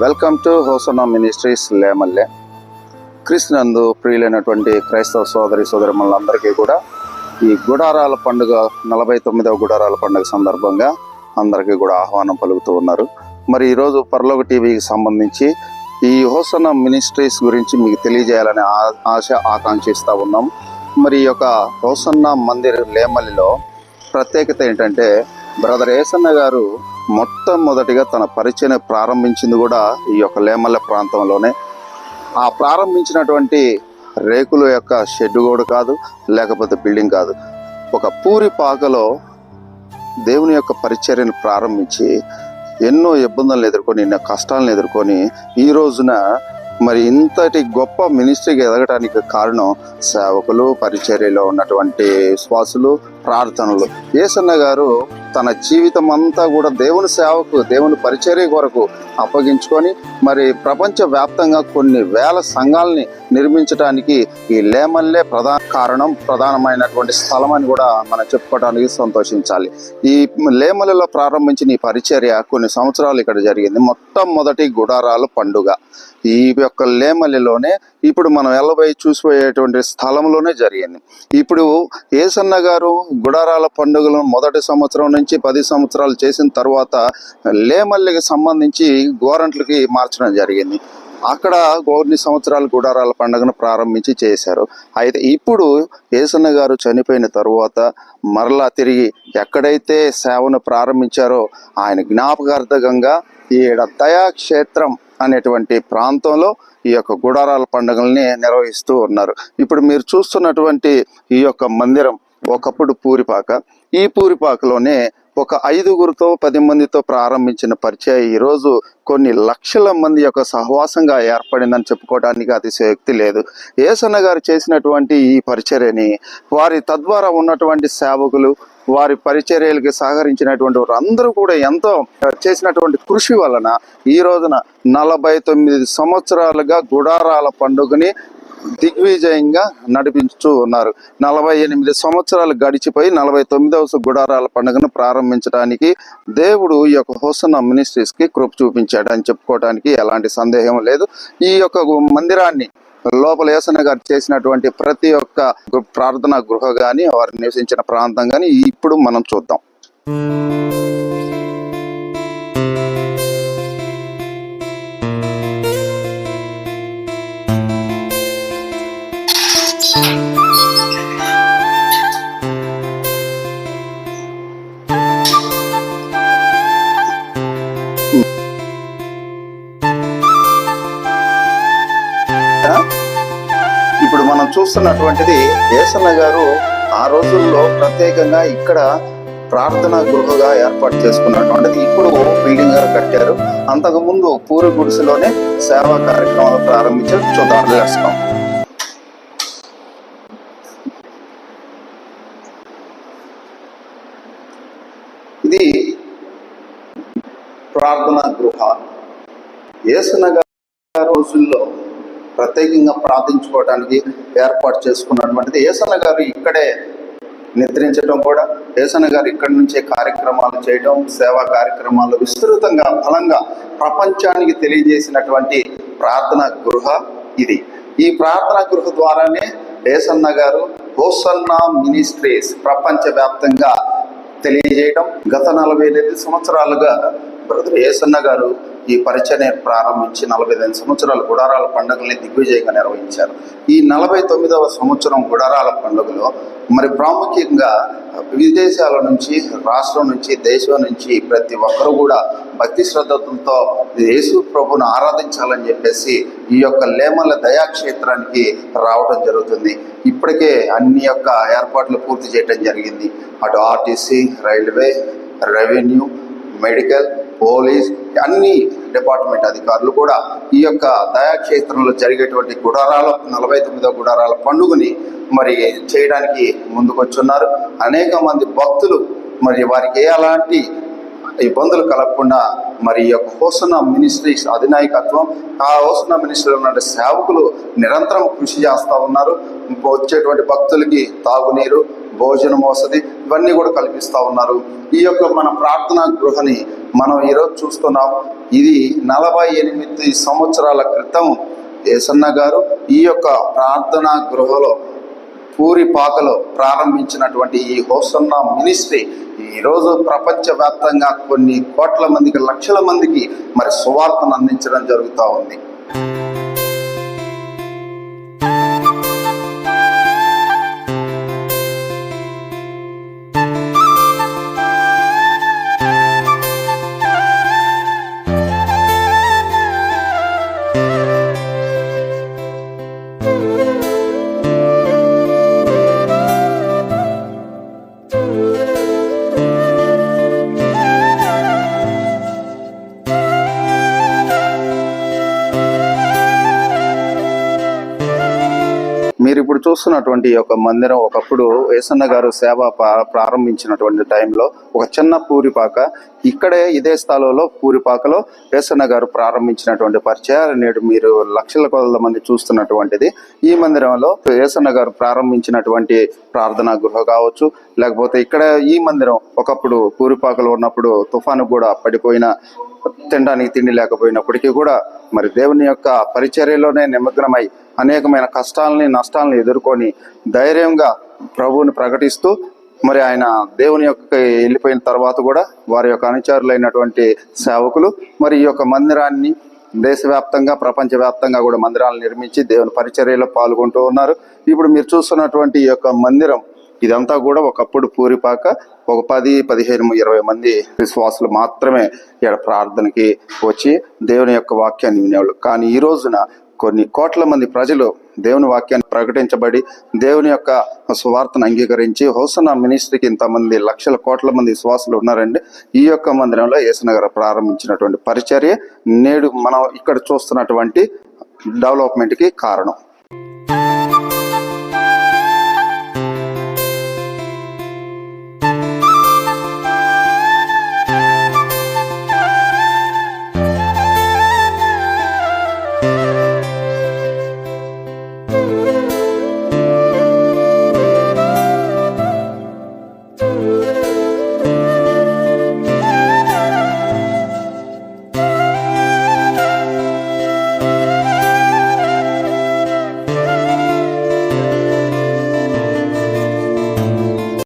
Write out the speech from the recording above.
Welcome to Hosanna Ministries Lemalle. క్రీస్తునందు ప్రియులైనటువంటి క్రైస్తవ సోదరి సోదరిమణులందరికీ కూడా ఈ గుడారాల పండుగ 49వ గుడారాల పండుగ సందర్భంగా అందరికీ కూడా ఆహ్వానం పలుకుతూ ఉన్నారు. మరి ఈరోజు పరలోక టీవీకి సంబంధించి ఈ హోసన్నా మినిస్ట్రీస్ గురించి మీకు తెలియజేయాలనే ఆశ ఆకాంక్షిస్తూ ఉన్నాం. మరి ఈ యొక్క హోసన్నా మందిర్ లేమల్లిలో ప్రత్యేకత ఏంటంటే, బ్రదర్ ఏసన్న గారు మొట్టమొదటిగా తన పరిచయం ప్రారంభించింది కూడా ఈ యొక్క లేమల్ల ప్రాంతంలోనే. ఆ ప్రారంభించినటువంటి రేకుల యొక్క షెడ్ కూడా కాదు, లేకపోతే బిల్డింగ్ కాదు, ఒక పూరిపాకలో దేవుని యొక్క పరిచర్యను ప్రారంభించి ఎన్నో ఇబ్బందులను ఎదుర్కొని, ఎన్నో కష్టాలను ఎదుర్కొని ఈ రోజున మరి ఇంతటి గొప్ప మినిస్ట్రీకి ఎదగటానికి కారణం సేవకులు, పరిచర్యలో ఉన్నటువంటి విశ్వాసులు, ప్రార్థనలు. ఏసన్న గారు తన జీవితం అంతా కూడా దేవుని సేవకు, దేవుని పరిచర్య కొరకు అప్పగించుకొని మరి ప్రపంచ వ్యాప్తంగా కొన్ని వేల సంఘాలని నిర్మించడానికి ఈ లేమల్లే ప్రధానమైనటువంటి స్థలం అని కూడా మనం చెప్పుకోవడానికి సంతోషించాలి. ఈ లేమల్లిలో ప్రారంభించిన ఈ పరిచర్య కొన్ని సంవత్సరాలు ఇక్కడ జరిగింది. మొట్టమొదటి గుడారాల పండుగ ఈ యొక్క లేమల్లిలోనే, ఇప్పుడు మనం వెళ్ళబోయి చూసిపోయేటువంటి స్థలంలోనే జరిగింది. ఇప్పుడు ఏసన్న గారు గుడారాల పండుగలను మొదటి సంవత్సరం నుంచి 10 సంవత్సరాలు చేసిన తర్వాత లేమల్లికి సంబంధించి గోరంట్లకి మార్చడం జరిగింది. అక్కడ కొన్ని సంవత్సరాలు గుడారాల పండుగను ప్రారంభించి చేశారు. అయితే ఇప్పుడు ఏసన్న గారు చనిపోయిన తరువాత మరలా తిరిగి ఎక్కడైతే సేవను ప్రారంభించారో ఆయన జ్ఞాపకార్థకంగా ఈ దయాక్షేత్రం అనేటువంటి ప్రాంతంలో ఈ యొక్క గుడారాల పండుగల్ని నిర్వహిస్తూ ఉన్నారు. ఇప్పుడు మీరు చూస్తున్నటువంటి ఈ యొక్క మందిరం ఒకప్పుడు పూరిపాక. ఈ పూరిపాకలోనే ఒక 5గురితో 10 మందితో ప్రారంభించిన పరిచయం ఈరోజు కొన్ని లక్షల మంది యొక్క సహవాసంగా ఏర్పడిందని చెప్పుకోవడానికి అతిశయోక్తి లేదు. ఏసన్న గారు చేసినటువంటి ఈ పరిచర్యని వారి తద్వారా ఉన్నటువంటి సేవకులు, వారి పరిచర్యలకి సహకరించినటువంటి వారు అందరూ కూడా ఎంతో చేసినటువంటి కృషి వలన ఈ రోజున 49 సంవత్సరాలుగా గుడారాల పండుగని దిగ్విజయంగా నడిపించుతూ ఉన్నారు. 48 సంవత్సరాలు గడిచిపోయి 49వ గుడారాల పండుగను ప్రారంభించడానికి దేవుడు ఈ యొక్క హోసన్నా మినిస్ట్రీస్ కి కృప చూపించాడు అని చెప్పుకోవడానికి ఎలాంటి సందేహం లేదు. ఈ యొక్క మందిరాన్ని లోపల ఏసన్న గారు చేసినటువంటి ప్రతి ఒక్క ప్రార్థనా గృహ గాని, వారు నివసించిన ప్రాంతం గాని ఇప్పుడు మనం చూద్దాం. ఇప్పుడు మనం చూస్తున్నటువంటిది ఏసన్న గారు ఆ రోజుల్లో ప్రత్యేకంగా ఇక్కడ ప్రార్థనా గృహగా ఏర్పాటు చేసుకున్నటువంటిది. ఇప్పుడు బిల్డింగ్ గా కట్టారు. అంతకుముందు పూరి గుడిసెలోనే సేవా కార్యక్రమాలు ప్రారంభించారు. చూద్దాం. ఇది ప్రార్థనా గృహ. ఏసన్న గారు రోజుల్లో ప్రత్యేకంగా ప్రార్థించుకోవడానికి ఏర్పాటు చేసుకున్నటువంటిది. ఏసన్న గారు ఇక్కడే నిద్రించడం కూడా, ఏసన్న గారు ఇక్కడి నుంచే కార్యక్రమాలు చేయడం, సేవా కార్యక్రమాలు విస్తృతంగా బలంగా ప్రపంచానికి తెలియజేసినటువంటి ప్రార్థనా గృహ ఇది. ఈ ప్రార్థనా గృహ ద్వారానే ఏసన్న గారు హోసన్నా మినిస్ట్రీస్ ప్రపంచ వ్యాప్తంగా తెలియజేయడం. గత 45 సంవత్సరాలుగా బ్రదర్ ఏసన్న గారు ఈ పరిచయం ప్రారంభించి 45 సంవత్సరాలు గుడారాల పండుగల్ని దిగ్విజయంగా నిర్వహించారు. ఈ 49వ సంవత్సరం గుడారాల పండుగలో మరి ప్రాముఖ్యంగా విదేశాల నుంచి, రాష్ట్రం నుంచి, దేశం నుంచి ప్రతి ఒక్కరు కూడా భక్తి శ్రద్ధలతో యేసు ప్రభుని ఆరాధించాలని చెప్పేసి ఈ యొక్క లేమల్ల దయాక్షేత్రానికి రావడం జరుగుతుంది. ఇప్పటికే అన్ని యొక్క ఏర్పాట్లు పూర్తి చేయడం జరిగింది. అటు RTC, railway, revenue, medical, police అన్ని డిపార్ట్మెంట్ అధికారులు కూడా ఈ యొక్క దయాక్షేత్రంలో జరిగేటువంటి 49వ గుడారాల పండుగని మరి చేయడానికి ముందుకొచ్చున్నారు. అనేక మంది భక్తులు మరి వారికి అలాంటి ఇబ్బందులు కలగకుండా మరి ఈ యొక్క హోసన్నా మినిస్ట్రీస్ అధినాయకత్వం, ఆ హోసన్నా మినిస్ట్రీ ఉన్న సేవకులు నిరంతరం కృషి చేస్తూ ఉన్నారు. వచ్చేటువంటి భక్తులకి తాగునీరు, భోజనం, వసతి ఇవన్నీ కూడా కల్పిస్తూ ఉన్నారు. ఈ యొక్క మన ప్రార్థనా గృహని మనం ఈరోజు చూస్తున్నాం. ఇది 48 సంవత్సరాల క్రితం యేసన్న గారు ఈ యొక్క ప్రార్థనా గృహలో పూరిపాకలో ప్రారంభించినటువంటి ఈ హోసన్నా మినిస్ట్రీ ఈరోజు ప్రపంచవ్యాప్తంగా కొన్ని కోట్ల మందికి, లక్షల మందికి మరి సువార్తను అందించడం జరుగుతూ ఉంది. మీరు ఇప్పుడు చూస్తున్నటువంటి ఒక మందిరం ఒకప్పుడు యేసన్న గారు సేవ ప్రారంభించినటువంటి టైంలో ఒక చిన్న పూరిపాక, ఇక్కడే ఇదే స్థలంలో పూరిపాకలో యేసన్న గారు ప్రారంభించినటువంటి పరిచయాలు నేడు మీరు లక్షల కొద్ది మంది చూస్తున్నటువంటిది. ఈ మందిరంలో యేసన్న గారు ప్రారంభించినటువంటి ప్రార్థనా గృహ కావచ్చు, లేకపోతే ఇక్కడ ఈ మందిరం ఒకప్పుడు పూరిపాకలో ఉన్నప్పుడు తుఫాను కూడా పడిపోయిన, తినడానికి తిండి లేకపోయినప్పటికీ కూడా మరి దేవుని యొక్క పరిచర్యలోనే నిమగ్నమై అనేకమైన కష్టాలని, నష్టాలను ఎదుర్కొని ధైర్యంగా ప్రభువుని ప్రకటిస్తూ మరి ఆయన దేవుని యొక్క వెళ్ళిపోయిన తర్వాత కూడా వారి యొక్క అనుచరులైనటువంటి సేవకులు మరి ఈ యొక్క మందిరాన్ని దేశవ్యాప్తంగా, ప్రపంచవ్యాప్తంగా కూడా మందిరాలను నిర్మించి దేవుని పరిచర్యలో పాల్గొంటూ ఉన్నారు. ఇప్పుడు మీరు చూస్తున్నటువంటి ఈ యొక్క మందిరం ఇదంతా కూడా ఒకప్పుడు పూరిపాక, ఒక 10, 15, 20 మంది విశ్వాసులు మాత్రమే ఇక్కడ ప్రార్థనకి వచ్చి దేవుని యొక్క వాక్యాన్ని వినేవాళ్ళు. కానీ ఈ రోజున కొన్ని కోట్ల మంది ప్రజలు దేవుని వాక్యాన్ని ప్రకటించబడి దేవుని యొక్క సువార్తను అంగీకరించి హోసన్నా మినిస్ట్రీకి ఇంతమంది లక్షల కోట్ల మంది విశ్వాసులు ఉన్నారండి. ఈ యొక్క మందిరంలో యేసన్న గారు ప్రారంభించినటువంటి పరిచర్య నేడు మనం ఇక్కడ చూస్తున్నటువంటి డెవలప్మెంట్కి కారణం.